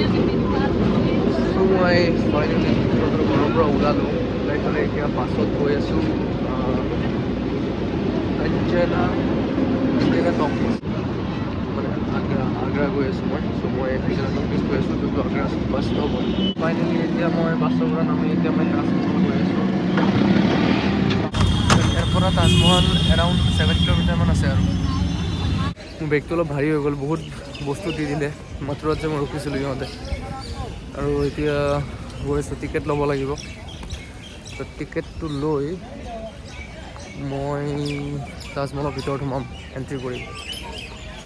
So মই finally ঘৰৰ পৰা ওলালোঁ, ওলাই পেলাই এতিয়া বাছত গৈ আছোঁ আঞ্জনা টপিছ, মানে আগ্ৰা গৈ আছোঁ মই। চ' মই আঞ্জনা টপিছ গৈ আছোঁ, যোনটো আগ্ৰা বাছ ষ্টপ হয়। ফাইনেলি এতিয়া মই বাছৰ পৰা নামি এতিয়া মই তাজমহল গৈ আছোঁ। ইয়াৰ পৰা তাজমহল এৰাউণ্ড 7 কিলোমিটাৰমান আছে আৰু। মোৰ বেগটো অলপ ভাৰী হৈ গ'ল, বহুত বস্তু দি দিলে মাথুৰাত যে মই ৰখিছিলোঁ ইহঁতে। আৰু এতিয়া গৈ আছোঁ, টিকেট ল'ব লাগিব। তো টিকেটটো লৈ মই তাজমহলৰ ভিতৰত সোমাম, এণ্ট্ৰি কৰিম।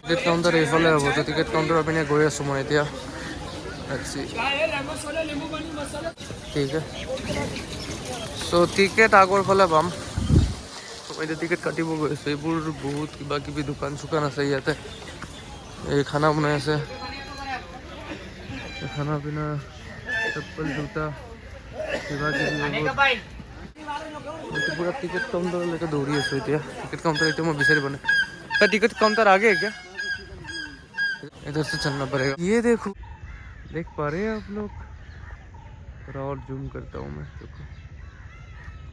টিকেট কাউণ্টাৰ এইফালে হ'ব, তো টিকেট কাউণ্টাৰৰ পিনে গৈ আছোঁ মই এতিয়া। ঠিক আছে, চ' টিকেট আগৰ ফালে পাম। মই এতিয়া টিকেট কাটিব গৈ আছোঁ। এইবোৰ বহুত কিবা কিবি দোকান চোকান আছে ইয়াতে। এই খানা বনাই আছে, খানা পিনা, চপ্পল জোতা কিবা কিবি এইবোৰ। पूरा टिकट काउंटर लेकर दौड़ी है। सो टिकट काउंटर तो मैं बिसर बने। टिकट काउंटर आगे है क्या? इधर से चलना पड़ेगा। ये देखो, देख पा रहे हैं आप लोग? थोड़ा और जूम करता हूँ मैं, देखो।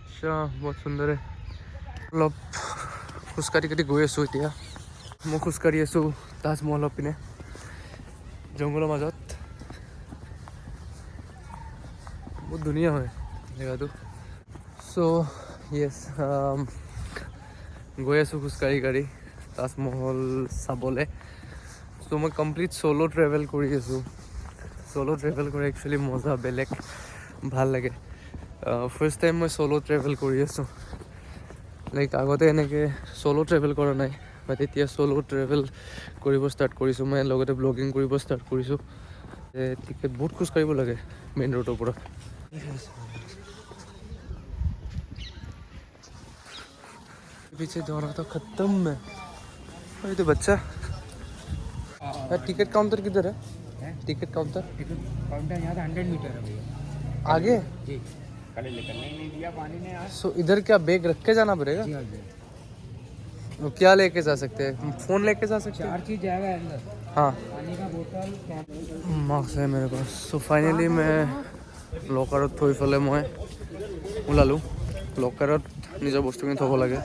अच्छा, बहुत सुंदर है। অলপ খোজকাঢ়ি কাঢ়ি গৈ আছোঁ এতিয়া। মই খোজকাঢ়ি আছোঁ তাজমহলৰ পিনে, জংঘলৰ মাজত। বহুত ধুনীয়া হয় জেগাটো। চ' য়েছ, গৈ আছোঁ খোজকাঢ়ি কাঢ়ি তাজমহল চাবলৈ। চ' মই কমপ্লিট চ'ল' ট্ৰেভেল কৰি আছোঁ। চ'ল' ট্ৰেভেল কৰি একচুৱেলি মজা বেলেগ, ভাল লাগে। ফাৰ্ষ্ট টাইম মই চ'ল' ট্ৰেভেল কৰি আছোঁ। লাইক আগতে এনেকৈ চ'ল' ট্ৰেভেল কৰা নাই, বাট এতিয়া চ'ল' ট্ৰেভেল কৰিব ষ্টাৰ্ট কৰিছোঁ। মই লগতে ব্লগিং কৰিব ষ্টাৰ্ট কৰিছোঁ। টিকেট বহুত খোজকাঢ়িব লাগে মেইন ৰোডৰ পৰা। पीछे दौड़ा तो खत्म है। अरे तो बच्चा, टिकट काउंटर किधर है? टिकट काउंटर यहाँ से 100 मीटर है भैया, आगे जी। कल निकलने नहीं दिया पानी ने आज। सो इधर क्या बैग रख के जाना पड़ेगा? जी हाँ जी। तो क्या लेके जा सकते हैं? फोन लेके जा सकते हैं? 4 चीज़ जाएगा अंदर, हाँ, पानी का बोतल, मार्क्स है मेरे पास। सो फाइनली मैं লকাৰত থৈ পেলাই মই ওলালোঁ। লকাৰত নিজৰ বস্তুখিনি থ'ব লাগে,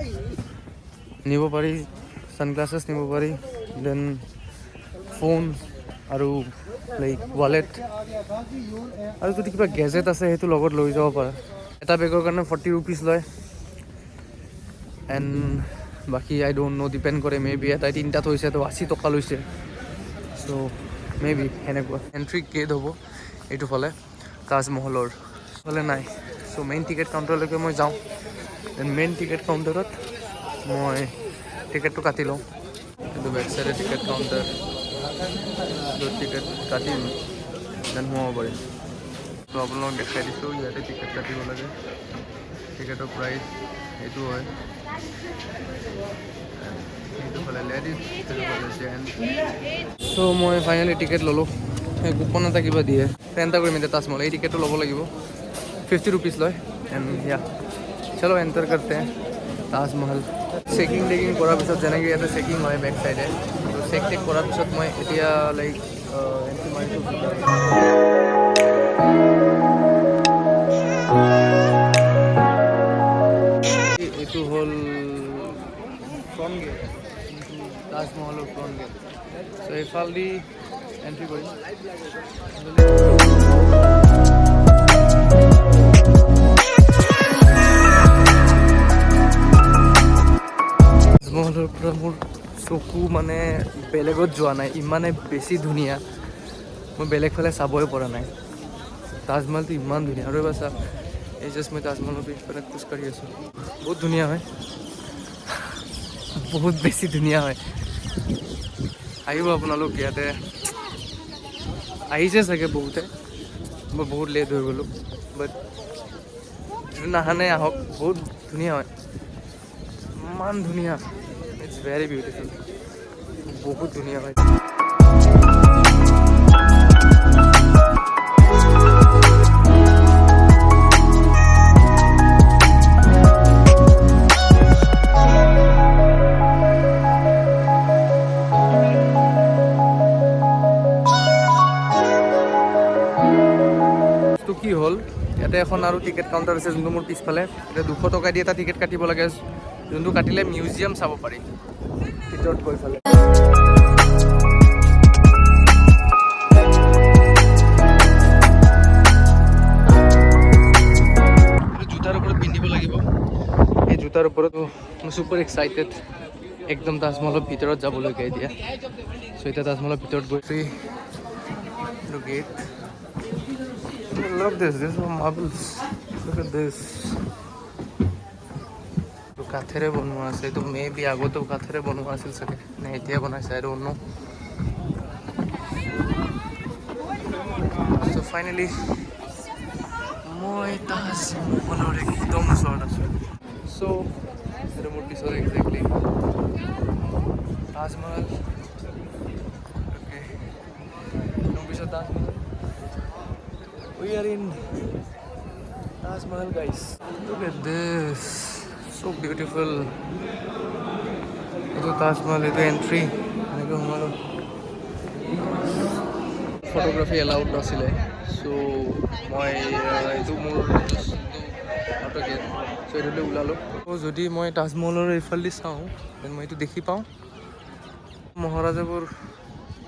নিব পাৰি। ছানগ্লাছেছ নিব পাৰি, দেন ফোন আৰু লাইক ৱালেট, আৰু যদি কিবা গেজেট আছে সেইটো লগত লৈ যাব পাৰা। এটা বেগৰ কাৰণে 40 ৰুপিজ লয়। এণ্ড বাকী আই ডোণ্ট ন', ডিপেণ্ড কৰে। মে বি এটাই 3টা থৈছে তো 80 টকা লৈছে। চ' মে বি সেনেকুৱা। এণ্ট্ৰি গেট হ'ব এইটো ফালে তাজমহলৰ ফালে নাই। চ' মেইন টিকেট কাউণ্টাৰলৈকে মই যাওঁ। দেন মেইন টিকেট কাউণ্টাৰত মই টিকেটটো কাটি লওঁ। কিন্তু বেক চাইডে টিকেট কাউণ্টাৰ, য'ত টিকেট কাটিম দেন সোমাব পাৰিম। ত' আপোনালোকক দেখাই দিছোঁ, ইয়াতে টিকেট কাটিব লাগে। টিকেটৰ প্ৰাইচ এইটো হয়। এইটো ফালে লেডিজ, সেইটো ফালে জেণ্টছ। চ' মই ফাইনেলি টিকেট ল'লোঁ। সেই কুপন এটা কিবা দিয়ে, এণ্টাৰ কৰিম এতিয়া তাজমহল। এই টিকেটটো ল'ব লাগিব, 50 ৰুপিজ লয়। এণ্ড ইয়া চলো এণ্টাৰ কৰতে हैं তাজমহল। চেকিং টেকিং কৰাৰ পিছত, যেনেকৈ ইয়াতে চেকিং হয় বেক চাইডে, তো চেক টেক কৰাৰ পিছত মই এতিয়া লাইক এণ্ট্ৰি মাৰিছোঁ। এইটো হ'ল ফ্ৰণ্ট গেট, তাজমহলৰ ফ্ৰণ্ট গেট। চ' এইফালেদি এণ্ট্ৰি কৰিম। তাজমহলৰ পৰা মোৰ চকু মানে বেলেগত যোৱা নাই, ইমানে বেছি ধুনীয়া। মই বেলেগ ফালে চাবই পৰা নাই। তাজমহলটো ইমান ধুনীয়া। আৰু এবাৰ চা, এই জাষ্ট মই তাজমহলৰ পিছফালে খোজকাঢ়ি আছোঁ। বহুত ধুনীয়া হয়, বহুত বেছি ধুনীয়া হয়। আহিব আপোনালোক, ইয়াতে আহিছে চাগে বহুতে। মই বহুত লেট হৈ গ'লোঁ, বাট যোন অহা নাই আহক, বহুত ধুনীয়া হয়। ইমান ধুনীয়া, ইটছ ভেৰি বিউটিফুল, বহুত ধুনীয়া হয়। ইয়াতে এখন আৰু টিকেট কাউণ্টাৰ আছে যোনটো মোৰ পিছফালে। এতিয়া 200 টকা দি এটা টিকেট কাটিব লাগে, যোনটো কাটিলে মিউজিয়াম চাব পাৰি ভিতৰত গৈ ফালে। জোতাৰ ওপৰত পিন্ধিব লাগিব, এই জোতাৰ ওপৰত মই ছুপাৰ এক্সাইটেড একদম তাজমহলৰ ভিতৰত যাবলৈকে এতিয়া। চ' এতিয়া তাজমহলৰ ভিতৰত গৈছে gate. Love this are marbles. Look at this. কাঠেৰে বনোৱা আছে, এইটো মে বি আগতেও কাঠেৰে বনোৱা আছিল চাগে, নে এতিয়া বনাইছে আই ডোন্ট নো। চ' ফাইনেলি মই তাজমহলৰ একদম ওচৰত আছোঁ। চ' এইটো মোৰ পিছত একজেক্টলি তাজমহল। অ'কে, মোৰ পিছত Taj Mahal. We are in Taj Mahal, guys. Look at this, so beautiful. This is Taj Mahal. This is entry. Photography allowed nasile. So moi etu mur auto gate. So etu ulalo. So jodi moi Taj Mahalor ifaldi sao, then moi etu dekhi pao. Maharajabur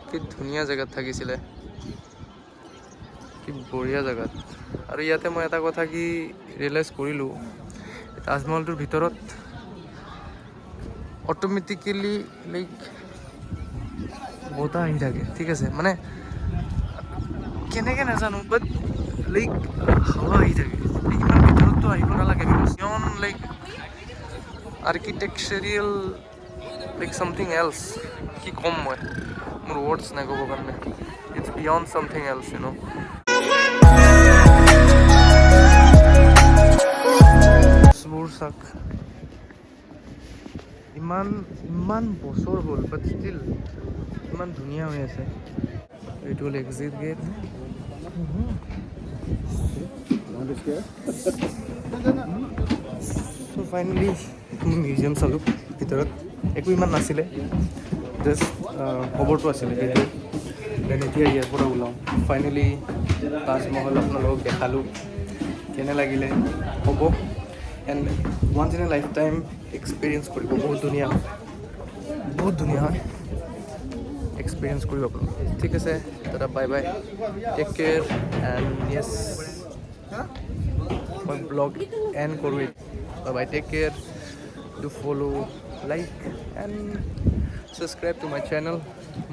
ki dhuniya jagat thakisile. কি বঢ়িয়া জেগাত। আৰু ইয়াতে মই এটা কথা কি realise কৰিলোঁ, তাজমহলটোৰ ভিতৰত অট'মেটিকেলি লাইক বতাহ আহি থাকে, ঠিক আছে, মানে কেনেকৈ নাজানো, বাট লাইক হাৱা আহি থাকে। ইমান ভিতৰততো আহিব নালাগে, কিয়ন like architectural like something else. কি ক'ম মই, মোৰ ৱৰ্ডছ নাই ক'ব কাৰণে। It's beyond something else, you know'. চাক ইমান বছৰ হ'ল, বাট ষ্টিল ইমান ধুনীয়া হৈ আছে। এইটো হ'ল এক্সিট গেট। চ' ফাইনেলি মিউজিয়াম চালোঁ, ভিতৰত একো ইমান নাছিলে, জাষ্ট খবৰটো আছিলে সেইটো। দেন এতিয়া ইয়াৰ পৰা ওলাওঁ। ফাইনেলি তাজমহল আপোনালোকক দেখালোঁ, কেনে লাগিলে হ'ব। And once in a life time experience কৰিব, বহুত ধুনীয়া হয়, এক্সপিৰিয়েঞ্চ কৰিব আপোনালোকে। ঠিক আছে, দাদা bye bye, take care and য়েছ মই ব্লগ এণ্ড কৰোঁ। Bye bye, take care, do follow' like and subscribe to my channel.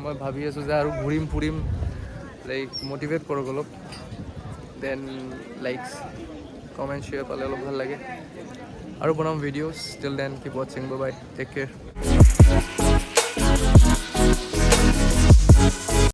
মই ভাবি আছোঁ যে আৰু ঘূৰিম ফুৰিম, লাইক মটিভেট কৰক অলপ। দেন লাইকছ কমেণ্ট শ্বেয়াৰ পালে অলপ ভাল লাগে, আৰু বনাম ভিডিঅ'ছ। টিল দেন কিপ ৱাচিং, বাই বাই, টেক কেয়াৰ।